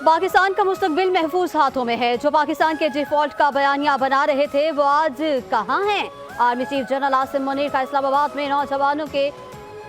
पाकिस्तान का मुस्तकबिल महफूज हाथों में है। जो पाकिस्तान के डिफॉल्ट का बयानिया बना रहे थे वो आज कहाँ हैं? Army chief general Asim Munir का इस्लामाबाद में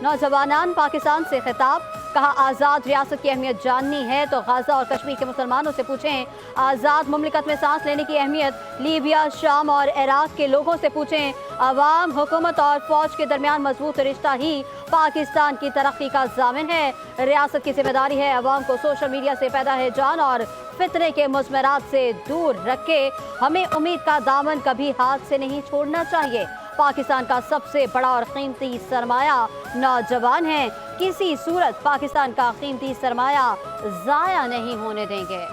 नौजवानान पाकिस्तान से खिताब। कहा, आज़ाद रियासत की अहमियत जाननी है तो गाजा और कश्मीर के मुसलमानों से पूछें। आज़ाद मुमलिकत में सांस लेने की अहमियत लीबिया, शाम और इराक के लोगों से पूछें। अवाम, हुकूमत और फौज के दरमियान मजबूत रिश्ता ही पाकिस्तान की तरक्की का जामिन है। रियासत की जिम्मेदारी है अवाम को सोशल मीडिया से पैदा है जान और फितरे के मुजमरात से दूर रखे। हमें उम्मीद का दामन कभी हाथ से नहीं छोड़ना चाहिए। पाकिस्तान का सबसे बड़ा और कीमती सरमाया नौजवान है। किसी सूरत पाकिस्तान का कीमती सरमाया जाया नहीं होने देंगे।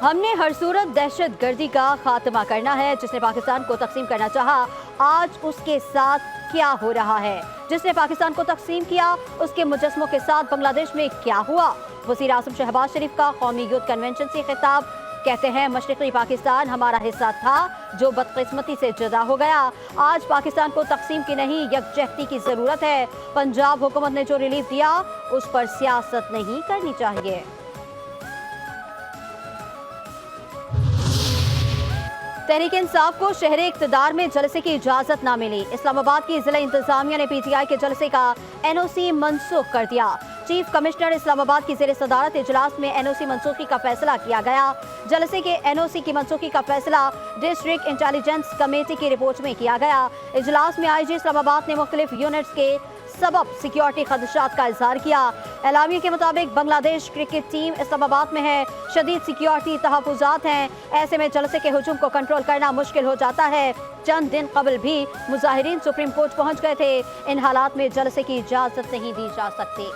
हमने हर सूरत दहशत गर्दी का खात्मा करना है। जिसने पाकिस्तान को तकसीम करना चाहा, आज उसके साथ क्या हो रहा है? जिसने पाकिस्तान को तकसीम किया, उसके मुजस्मों के साथ बांग्लादेश में क्या हुआ? वज़ीर आज़म शहबाज शरीफ का कौमी यूथ कन्वेंशन से खिताब। कहते हैं, मशरिकी पाकिस्तान हमारा हिस्सा था जो बदकिस्मती से जुदा हो गया। आज पाकिस्तान को तकसीम की नहीं, यकजहती की ज़रूरत है। पंजाब हुकूमत ने जो रिलीफ दिया उस पर सियासत नहीं करनी चाहिए। तहरीक इंसाफ को शहरे इक़्तिदार में जलसे की इजाज़त ना मिली। इस्लामाबाद की जिला इंतजामिया ने PTI के जलसे का NOC मनसूख कर दिया। चीफ कमिश्नर इस्लामाबाद की ज़ेर सदारत इजलास में NOC मनसूखी का फैसला किया गया। जलसे के NOC की मनसूखी का फैसला डिस्ट्रिक्ट इंटेलिजेंस कमेटी की रिपोर्ट में किया गया। इजलास में IG इस्लामाबाद ने मुख्तलिफ यूनिट्स के सबब सिक्योरिटी खदशात का इजहार किया। एलामिया के मुताबिक बांग्लादेश क्रिकेट टीम इस्लामाबाद में है, शदीद सिक्योरिटी तहफ़्फ़ुज़ात हैं। ऐसे में जलसे के हुजूम को कंट्रोल करना मुश्किल हो जाता है। चंद दिन कबल भी मुजाहिरीन सुप्रीम कोर्ट पहुंच गए थे। इन हालात में जलसे की इजाज़त नहीं दी जा सकती।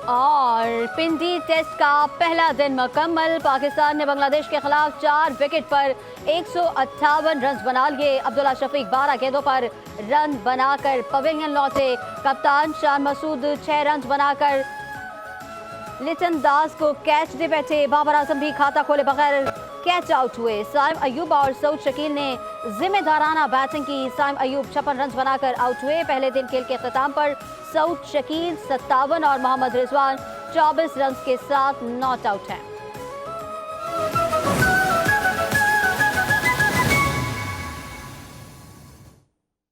और पिंडी टेस्ट का पहला दिन मुकम्मल। पाकिस्तान ने बांग्लादेश के खिलाफ 4 विकेट पर 158 रन बना लिए। अब्दुल्ला शफीक 12 गेंदों पर रन बनाकर पवेलियन लौटे। कप्तान शान मसूद 6 रन बनाकर लिटन दास को कैच दे बैठे। बाबर आजम भी खाता खोले बगैर कैच आउट हुए। साइम अयूब और सऊद शकील ने जिम्मेदाराना बैटिंग की। साइम अयूब 56 रन बनाकर आउट हुए। पहले दिन खेल के अख्ताम पर सऊद शकील 57 और मोहम्मद रिजवान 24 रन के साथ नॉट आउट हैं।